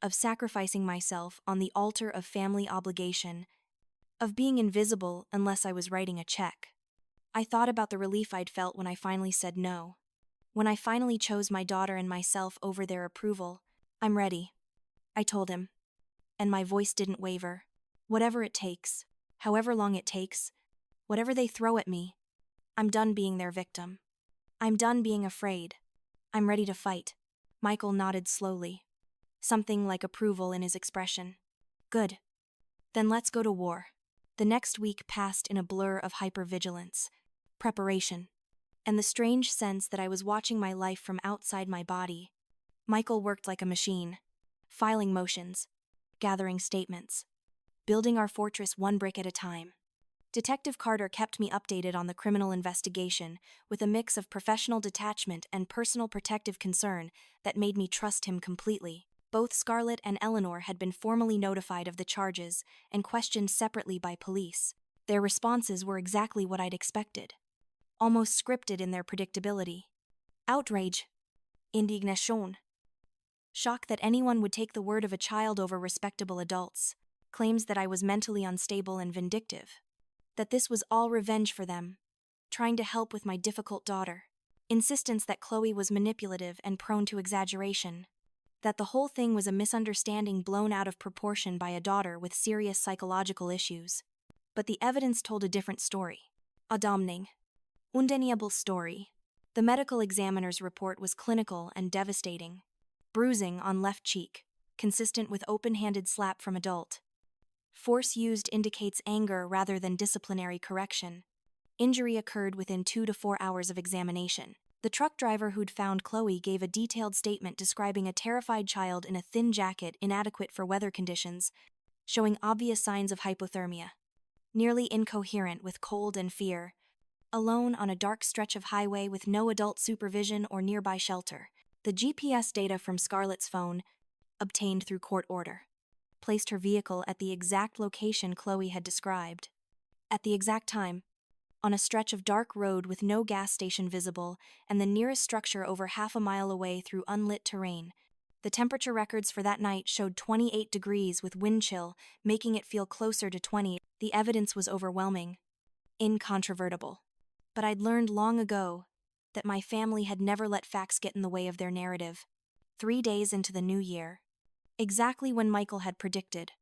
of sacrificing myself on the altar of family obligation, of being invisible unless I was writing a check. I thought about the relief I'd felt when I finally said no, when I finally chose my daughter and myself over their approval. I'm ready, I told him, and my voice didn't waver. Whatever it takes, however long it takes, whatever they throw at me, I'm done being their victim. I'm done being afraid. I'm ready to fight. Michael nodded slowly, something like approval in his expression. Good. Then let's go to war. The next week passed in a blur of hypervigilance, preparation, and the strange sense that I was watching my life from outside my body. Michael worked like a machine, filing motions, gathering statements, building our fortress one brick at a time. Detective Carter kept me updated on the criminal investigation with a mix of professional detachment and personal protective concern that made me trust him completely. Both Scarlett and Eleanor had been formally notified of the charges and questioned separately by police. Their responses were exactly what I'd expected, almost scripted in their predictability. Outrage, indignation, shock that anyone would take the word of a child over respectable adults, claims that I was mentally unstable and vindictive, that this was all revenge for them, trying to help with my difficult daughter, insistence that Chloe was manipulative and prone to exaggeration, that the whole thing was a misunderstanding blown out of proportion by a daughter with serious psychological issues. But the evidence told a different story. A damning, undeniable story. The medical examiner's report was clinical and devastating. Bruising on left cheek, consistent with open-handed slap from adult. Force used indicates anger rather than disciplinary correction. Injury occurred within 2 to 4 hours of examination. The truck driver who'd found Chloe gave a detailed statement describing a terrified child in a thin jacket inadequate for weather conditions, showing obvious signs of hypothermia. Nearly incoherent with cold and fear. Alone on a dark stretch of highway with no adult supervision or nearby shelter. The GPS data from Scarlett's phone, obtained through court order, placed her vehicle at the exact location Chloe had described. At the exact time, on a stretch of dark road with no gas station visible and the nearest structure over half a mile away through unlit terrain. The temperature records for that night showed 28 degrees with wind chill, making it feel closer to 20. The evidence was overwhelming, incontrovertible. But I'd learned long ago that my family had never let facts get in the way of their narrative. 3 days into the new year, exactly when Michael had predicted,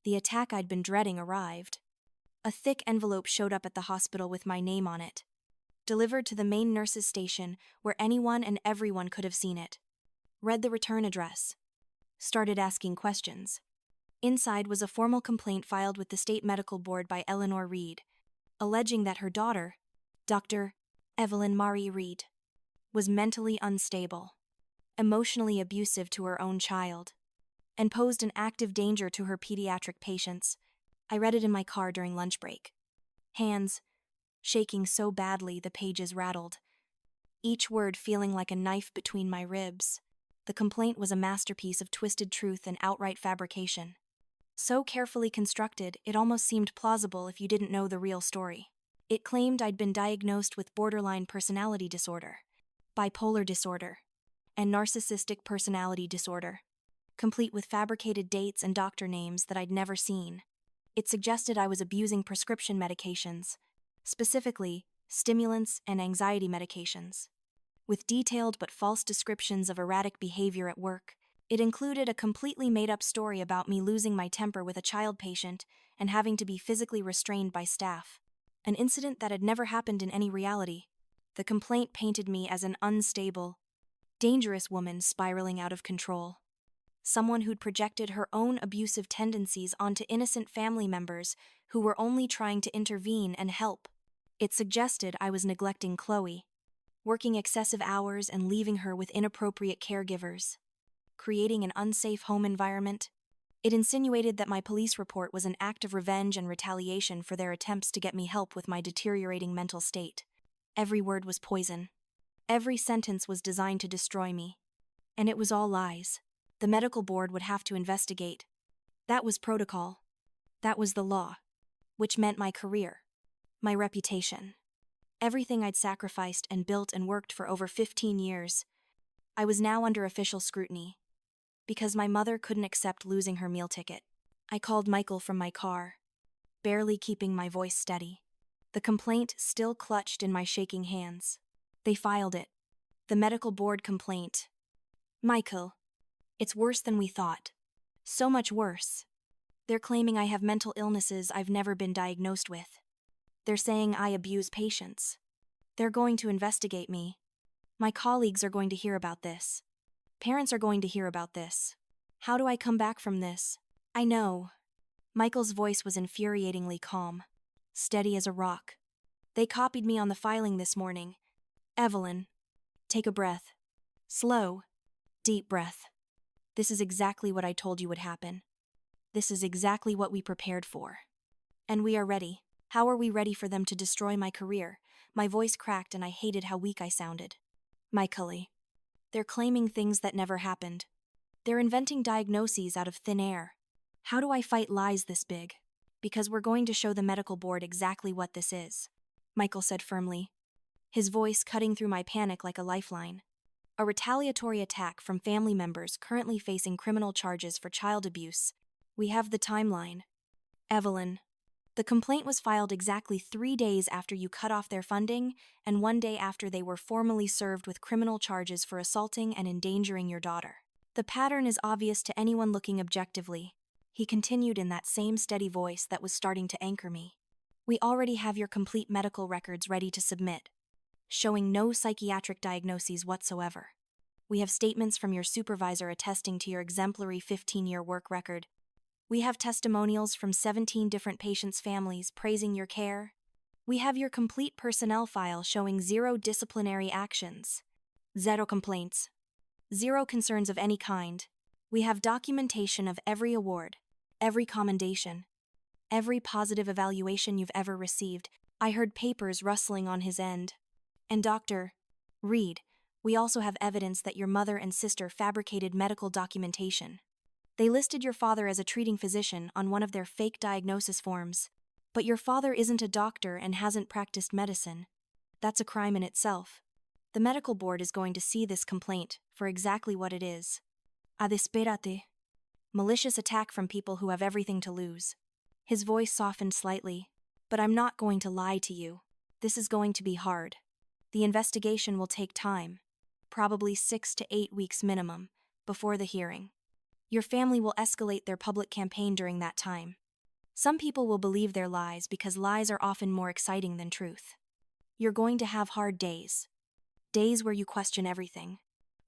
the attack I'd been dreading arrived. A thick envelope showed up at the hospital with my name on it, delivered to the main nurses' station where anyone and everyone could have seen it. Read the return address. Started asking questions. Inside was a formal complaint filed with the state medical board by Eleanor Reed, alleging that her daughter, Dr. Evelyn Marie Reed, was mentally unstable, emotionally abusive to her own child, and posed an active danger to her pediatric patients. I read it in my car during lunch break. Hands shaking so badly the pages rattled, each word feeling like a knife between my ribs. The complaint was a masterpiece of twisted truth and outright fabrication. So carefully constructed, it almost seemed plausible if you didn't know the real story. It claimed I'd been diagnosed with borderline personality disorder, bipolar disorder, and narcissistic personality disorder, complete with fabricated dates and doctor names that I'd never seen. It suggested I was abusing prescription medications, specifically stimulants and anxiety medications. With detailed but false descriptions of erratic behavior at work, it included a completely made-up story about me losing my temper with a child patient and having to be physically restrained by staff, an incident that had never happened in any reality. The complaint painted me as an unstable, dangerous woman spiraling out of control. Someone who'd projected her own abusive tendencies onto innocent family members who were only trying to intervene and help. It suggested I was neglecting Chloe, working excessive hours and leaving her with inappropriate caregivers, creating an unsafe home environment. It insinuated that my police report was an act of revenge and retaliation for their attempts to get me help with my deteriorating mental state. Every word was poison. Every sentence was designed to destroy me. And it was all lies. The medical board would have to investigate. That was protocol. That was the law. Which meant my career, my reputation. Everything I'd sacrificed and built and worked for over 15 years. I was now under official scrutiny. Because my mother couldn't accept losing her meal ticket. I called Michael from my car, barely keeping my voice steady. The complaint still clutched in my shaking hands. They filed it. The medical board complaint. Michael, it's worse than we thought. So much worse. They're claiming I have mental illnesses I've never been diagnosed with. They're saying I abuse patients. They're going to investigate me. My colleagues are going to hear about this. Parents are going to hear about this. How do I come back from this? I know. Michael's voice was infuriatingly calm, steady as a rock. They copied me on the filing this morning. Evelyn, take a breath. Slow, deep breath. This is exactly what I told you would happen. This is exactly what we prepared for. And we are ready. How are we ready for them to destroy my career? My voice cracked and I hated how weak I sounded. Michael, they're claiming things that never happened. They're inventing diagnoses out of thin air. How do I fight lies this big? Because we're going to show the medical board exactly what this is, Michael said firmly, his voice cutting through my panic like a lifeline. A retaliatory attack from family members currently facing criminal charges for child abuse. We have the timeline. Evelyn, the complaint was filed exactly 3 days after you cut off their funding and 1 day after they were formally served with criminal charges for assaulting and endangering your daughter. The pattern is obvious to anyone looking objectively, he continued in that same steady voice that was starting to anchor me. We already have your complete medical records ready to submit, showing no psychiatric diagnoses whatsoever. We have statements from your supervisor attesting to your exemplary 15-year work record. We have testimonials from 17 different patients' families praising your care. We have your complete personnel file showing 0 disciplinary actions, 0 complaints, 0 concerns of any kind. We have documentation of every award, every commendation, every positive evaluation you've ever received. I heard papers rustling on his end. And Dr. Reed, we also have evidence that your mother and sister fabricated medical documentation. They listed your father as a treating physician on one of their fake diagnosis forms. But your father isn't a doctor and hasn't practiced medicine. That's a crime in itself. The medical board is going to see this complaint for exactly what it is. A desperate. Malicious attack from people who have everything to lose. His voice softened slightly. But I'm not going to lie to you. This is going to be hard. The investigation will take time. Probably 6 to 8 weeks minimum, before the hearing. Your family will escalate their public campaign during that time. Some people will believe their lies because lies are often more exciting than truth. You're going to have hard days. Days where you question everything.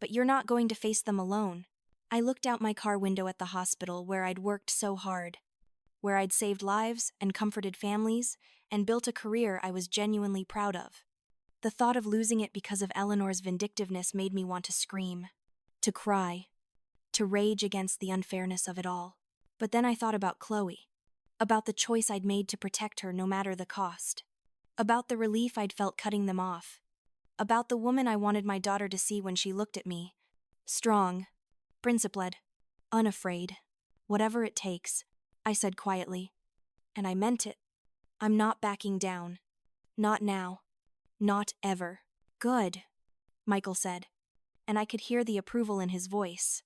But you're not going to face them alone. I looked out my car window at the hospital where I'd worked so hard, where I'd saved lives and comforted families and built a career I was genuinely proud of. The thought of losing it because of Eleanor's vindictiveness made me want to scream, to cry, to rage against the unfairness of it all. But then I thought about Chloe, about the choice I'd made to protect her no matter the cost, about the relief I'd felt cutting them off, about the woman I wanted my daughter to see when she looked at me. Strong, principled, unafraid, whatever it takes, I said quietly. And I meant it. I'm not backing down. Not now. Not ever. Good, Michael said. And I could hear the approval in his voice.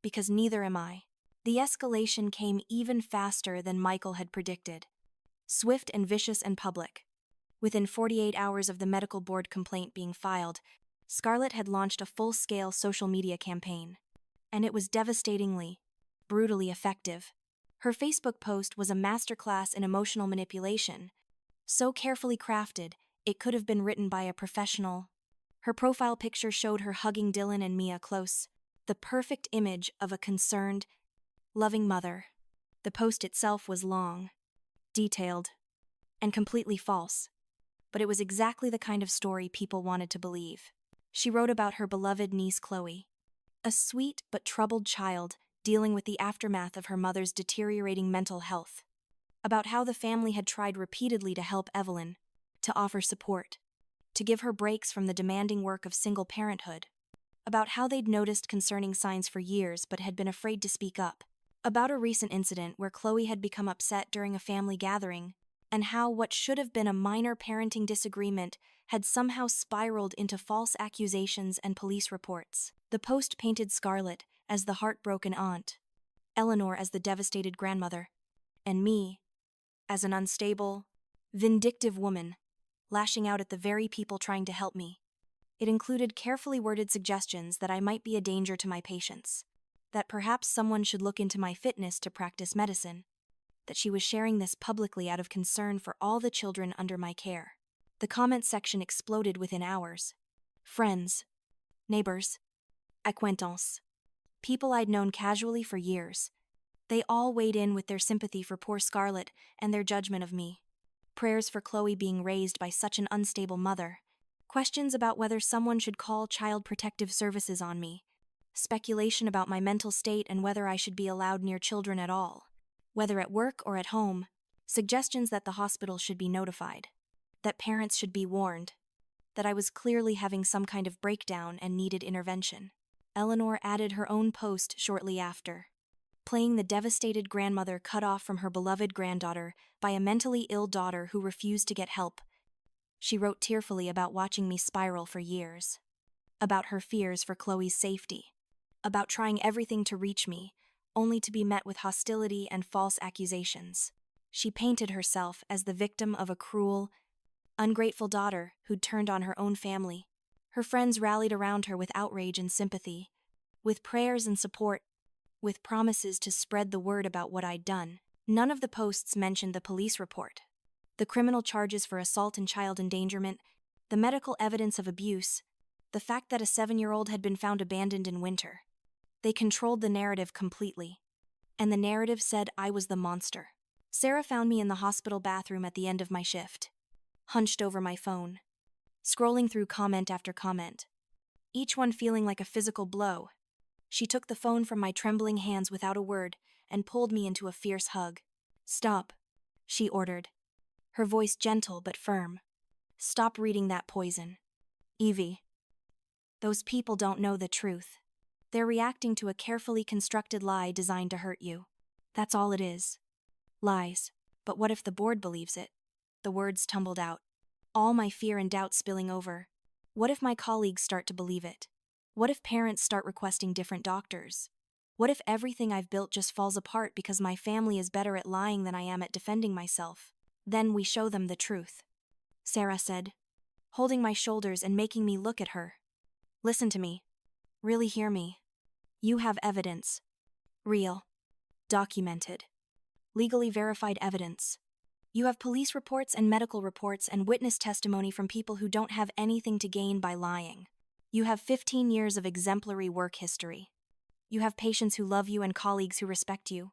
Because neither am I. The escalation came even faster than Michael had predicted. Swift and vicious and public. Within 48 hours of the medical board complaint being filed, Scarlett had launched a full-scale social media campaign. And it was devastatingly, brutally effective. Her Facebook post was a masterclass in emotional manipulation. So carefully crafted, it could have been written by a professional. Her profile picture showed her hugging Dylan and Mia close, the perfect image of a concerned, loving mother. The post itself was long, detailed, and completely false. But it was exactly the kind of story people wanted to believe. She wrote about her beloved niece Chloe, a sweet but troubled child dealing with the aftermath of her mother's deteriorating mental health. About how the family had tried repeatedly to help Evelyn, to offer support, to give her breaks from the demanding work of single parenthood. About how they'd noticed concerning signs for years but had been afraid to speak up. About a recent incident where Chloe had become upset during a family gathering, and how what should have been a minor parenting disagreement had somehow spiraled into false accusations and police reports. The post painted Scarlett as the heartbroken aunt, Eleanor as the devastated grandmother, and me as an unstable, vindictive woman, lashing out at the very people trying to help me. It included carefully worded suggestions that I might be a danger to my patients, that perhaps someone should look into my fitness to practice medicine, that she was sharing this publicly out of concern for all the children under my care. The comment section exploded within hours. Friends, neighbors, acquaintances, people I'd known casually for years. They all weighed in with their sympathy for poor Scarlett and their judgment of me. Prayers for Chloe being raised by such an unstable mother. Questions about whether someone should call Child Protective Services on me. Speculation about my mental state and whether I should be allowed near children at all. Whether at work or at home. Suggestions that the hospital should be notified. That parents should be warned. That I was clearly having some kind of breakdown and needed intervention. Eleanor added her own post shortly after, playing the devastated grandmother cut off from her beloved granddaughter by a mentally ill daughter who refused to get help. She wrote tearfully about watching me spiral for years, about her fears for Chloe's safety, about trying everything to reach me, only to be met with hostility and false accusations. She painted herself as the victim of a cruel, ungrateful daughter who'd turned on her own family. Her friends rallied around her with outrage and sympathy, with prayers and support, with promises to spread the word about what I'd done. None of the posts mentioned the police report, the criminal charges for assault and child endangerment, the medical evidence of abuse, the fact that a 7-year-old had been found abandoned in winter. They controlled the narrative completely. And the narrative said I was the monster. Sarah found me in the hospital bathroom at the end of my shift, hunched over my phone, scrolling through comment after comment, each one feeling like a physical blow. She took the phone from my trembling hands without a word and pulled me into a fierce hug. "Stop," she ordered, her voice gentle but firm. "Stop reading that poison. Evie. Those people don't know the truth. They're reacting to a carefully constructed lie designed to hurt you. That's all it is. Lies. But what if the board believes it? The words tumbled out, all my fear and doubt spilling over. What if my colleagues start to believe it? What if parents start requesting different doctors? What if everything I've built just falls apart because my family is better at lying than I am at defending myself? Then we show them the truth, Sarah said, holding my shoulders and making me look at her. Listen to me. Really hear me. You have evidence. Real. Documented. Legally verified evidence. You have police reports and medical reports and witness testimony from people who don't have anything to gain by lying. You have 15 years of exemplary work history. You have patients who love you and colleagues who respect you.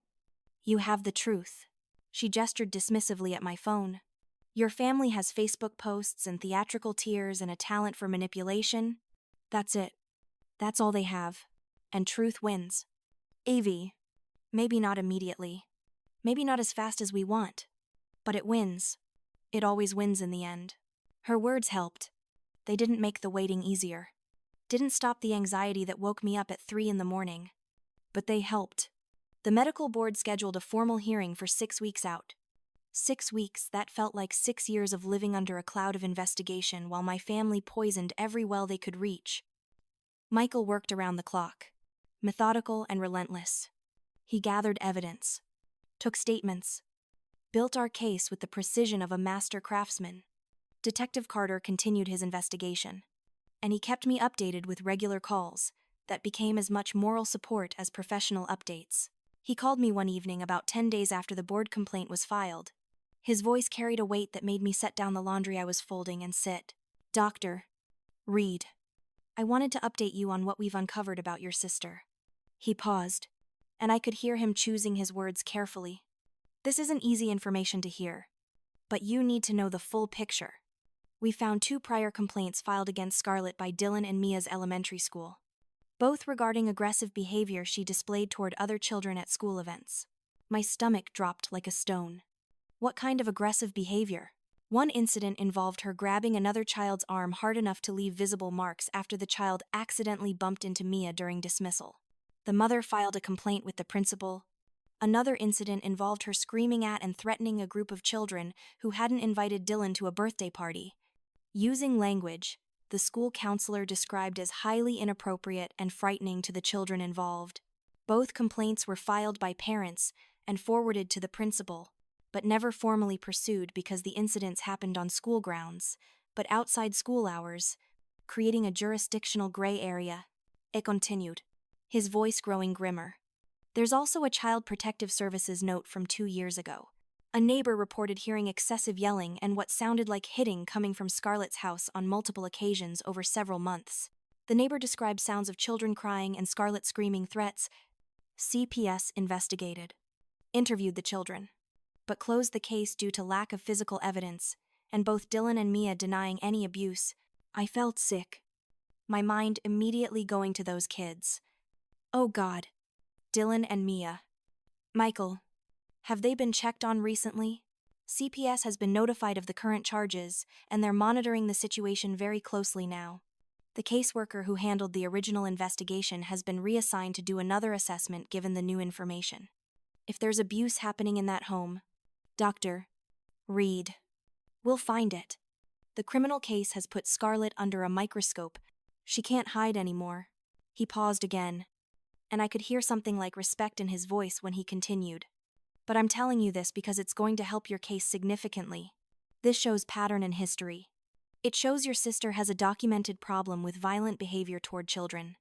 You have the truth. She gestured dismissively at my phone. Your family has Facebook posts and theatrical tears and a talent for manipulation. That's it. That's all they have. And truth wins. Avi. Maybe not immediately. Maybe not as fast as we want. But it wins. It always wins in the end. Her words helped. They didn't make the waiting easier. Didn't stop the anxiety that woke me up at 3 a.m. But they helped. The medical board scheduled a formal hearing for 6 weeks out. 6 weeks, that felt like 6 years of living under a cloud of investigation while my family poisoned every well they could reach. Michael worked around the clock, methodical and relentless. He gathered evidence, took statements, built our case with the precision of a master craftsman. Detective Carter continued his investigation, and he kept me updated with regular calls that became as much moral support as professional updates. He called me one evening about 10 days after the board complaint was filed. His voice carried a weight that made me set down the laundry I was folding and sit. Dr. Reed, I wanted to update you on what we've uncovered about your sister. He paused, and I could hear him choosing his words carefully. This isn't easy information to hear, but you need to know the full picture. We found 2 prior complaints filed against Scarlett by Dylan and Mia's elementary school, both regarding aggressive behavior she displayed toward other children at school events. My stomach dropped like a stone. What kind of aggressive behavior? One incident involved her grabbing another child's arm hard enough to leave visible marks after the child accidentally bumped into Mia during dismissal. The mother filed a complaint with the principal. Another incident involved her screaming at and threatening a group of children who hadn't invited Dylan to a birthday party. Using language the school counselor described as highly inappropriate and frightening to the children involved. Both complaints were filed by parents and forwarded to the principal, but never formally pursued because the incidents happened on school grounds, but outside school hours, creating a jurisdictional gray area. It continued, his voice growing grimmer. There's also a Child Protective Services note from 2 years ago. A neighbor reported hearing excessive yelling and what sounded like hitting coming from Scarlett's house on multiple occasions over several months. The neighbor described sounds of children crying and Scarlett screaming threats. CPS investigated, interviewed the children, but closed the case due to lack of physical evidence, and both Dylan and Mia denying any abuse. I felt sick, my mind immediately going to those kids. Oh God, Dylan and Mia. Michael, have they been checked on recently? CPS has been notified of the current charges, and they're monitoring the situation very closely now. The caseworker who handled the original investigation has been reassigned to do another assessment given the new information. If there's abuse happening in that home, Dr. Reed, we'll find it. The criminal case has put Scarlett under a microscope. She can't hide anymore. He paused again, and I could hear something like respect in his voice when he continued. But I'm telling you this because it's going to help your case significantly. This shows pattern in history. It shows your sister has a documented problem with violent behavior toward children.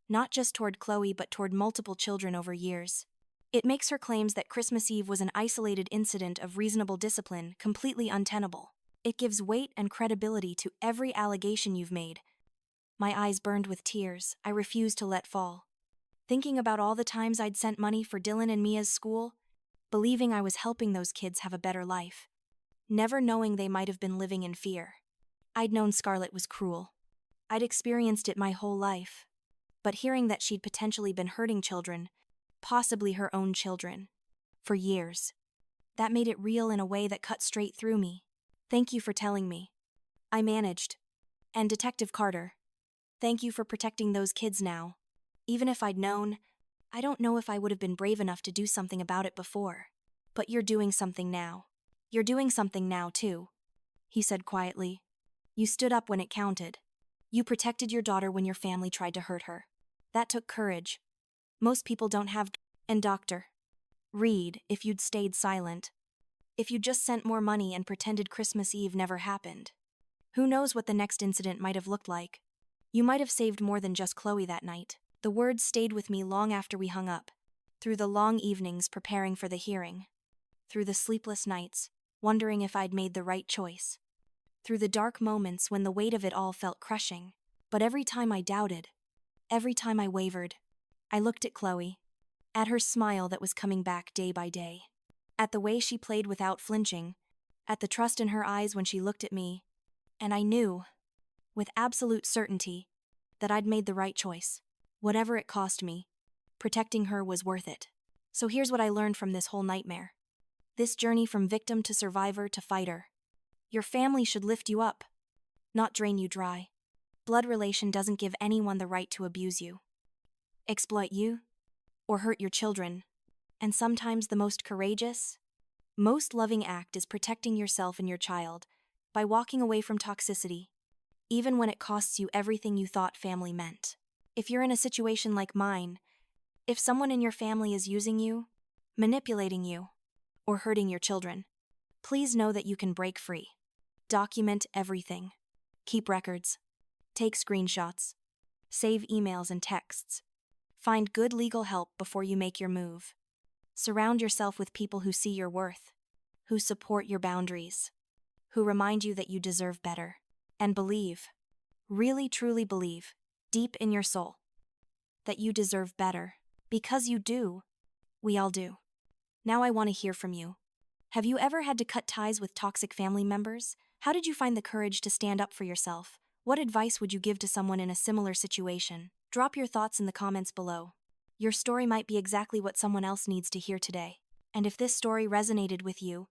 Not just toward Chloe but toward multiple children over years. It makes her claims that Christmas Eve was an isolated incident of reasonable discipline completely untenable. It gives weight and credibility to every allegation you've made. My eyes burned with tears I refused to let fall. Thinking about all the times I'd sent money for Dylan and Mia's school, believing I was helping those kids have a better life, never knowing they might have been living in fear. I'd known Scarlett was cruel. I'd experienced it my whole life. But hearing that she'd potentially been hurting children, possibly her own children, for years, that made it real in a way that cut straight through me. Thank you for telling me. I managed. And Detective Carter, thank you for protecting those kids now. Even if I'd known, I don't know if I would have been brave enough to do something about it before. But you're doing something now. You're doing something now, too, he said quietly. You stood up when it counted. You protected your daughter when your family tried to hurt her. That took courage. Most people don't have. And Dr. Reed, if you'd stayed silent. If you just sent more money and pretended Christmas Eve never happened. Who knows what the next incident might have looked like? You might have saved more than just Chloe that night. The words stayed with me long after we hung up. Through the long evenings preparing for the hearing. Through the sleepless nights, wondering if I'd made the right choice. Through the dark moments when the weight of it all felt crushing. But every time I doubted, every time I wavered, I looked at Chloe. At her smile that was coming back day by day. At the way she played without flinching. At the trust in her eyes when she looked at me. And I knew, with absolute certainty, that I'd made the right choice. Whatever it cost me, protecting her was worth it. So here's what I learned from this whole nightmare. This journey from victim to survivor to fighter. Your family should lift you up, not drain you dry. Blood relation doesn't give anyone the right to abuse you, exploit you, or hurt your children. And sometimes the most courageous, most loving act is protecting yourself and your child by walking away from toxicity, even when it costs you everything you thought family meant. If you're in a situation like mine, if someone in your family is using you, manipulating you, or hurting your children, please know that you can break free. Document everything. Keep records. Take screenshots. Save emails and texts. Find good legal help before you make your move. Surround yourself with people who see your worth, who support your boundaries, who remind you that you deserve better. And believe, really truly believe, deep in your soul, that you deserve better. Because you do. We all do. Now I want to hear from you. Have you ever had to cut ties with toxic family members? How did you find the courage to stand up for yourself? What advice would you give to someone in a similar situation? Drop your thoughts in the comments below. Your story might be exactly what someone else needs to hear today. And if this story resonated with you,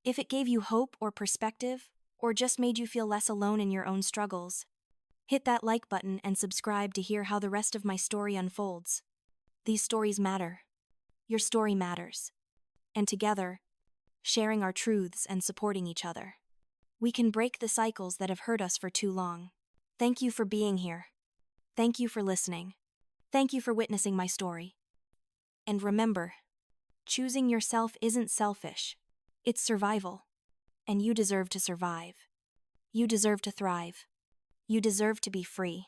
if it gave you hope or perspective, or just made you feel less alone in your own struggles, hit that like button and subscribe to hear how the rest of my story unfolds. These stories matter. Your story matters. And together, sharing our truths and supporting each other, we can break the cycles that have hurt us for too long. Thank you for being here. Thank you for listening. Thank you for witnessing my story. And remember, choosing yourself isn't selfish. It's survival. And you deserve to survive. You deserve to thrive. You deserve to be free.